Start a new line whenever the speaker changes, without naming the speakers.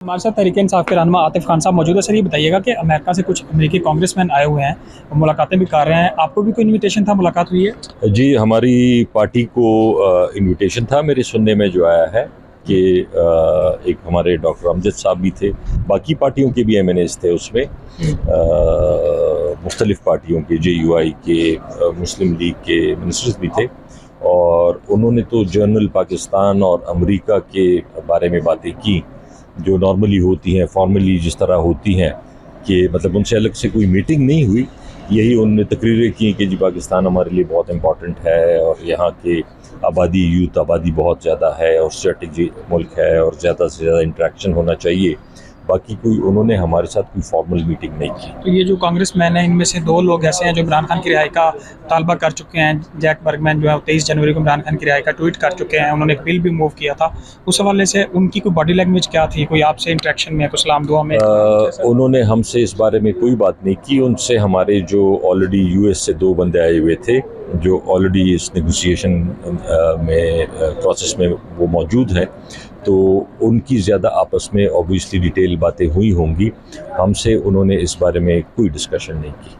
हमारे साथ तहरीक इंसाफ के रहनुमा आतिफ खान साहब मौजूद है। सर, ये बताइएगा कि अमेरिका से कुछ अमेरिकी कांग्रेसमैन आए हुए हैं, मुलाकातें भी कर रहे हैं, आपको भी कोई इनविटेशन था, मुलाकात हुई है?
जी, हमारी पार्टी को इनविटेशन था। मेरे सुनने में जो आया है कि एक हमारे डॉक्टर अमजद साहब भी थे, बाकी पार्टियों के भी एमएनएस थे उसमें, मुख्तलिफ पार्टियों के, JUI के, मुस्लिम लीग के मिनिस्टर्स भी थे, और उन्होंने तो जनरल पाकिस्तान और अमेरिका के बारे में बातें की जो नॉर्मली होती हैं, फॉर्मली जिस तरह होती हैं, कि मतलब उनसे अलग से कोई मीटिंग नहीं हुई। यही उन्होंने तकरीरें की कि जी पाकिस्तान हमारे लिए बहुत इम्पॉर्टेंट है और यहाँ के आबादी, यूथ आबादी बहुत ज़्यादा है और स्ट्रेटजी मुल्क है और ज़्यादा से ज़्यादा इंटरेक्शन होना चाहिए। बाकी कोई उन्होंने हमारे साथ कोई फॉर्मल मीटिंग नहीं की।
तो ये जो कांग्रेसमैन हैं, इनमें से 2 लोग ऐसे हैं जो इमरान खान की रिहाई का तालबा कर चुके हैं। जैक बर्गमैन जो है 23 जनवरी को इमरान खान की रिहाई का ट्वीट कर चुके हैं, उन्होंने एक बिल भी मूव किया था। उस हवाले से उनकी कोई बॉडी लैंग्वेज क्या थी, कोई आपसे इंटरेक्शन में, कुछ सलाम दुआ में?
उन्होंने हमसे इस बारे में कोई बात नहीं की। उनसे हमारे जो ऑलरेडी US से 2 बंदे आए हुए थे जो ऑलरेडी इस नेगोशिएशन में प्रोसेस में वो मौजूद हैं, तो उनकी ज़्यादा आपस में ऑब्वियसली डिटेल बातें हुई होंगी। हमसे उन्होंने इस बारे में कोई डिस्कशन नहीं की।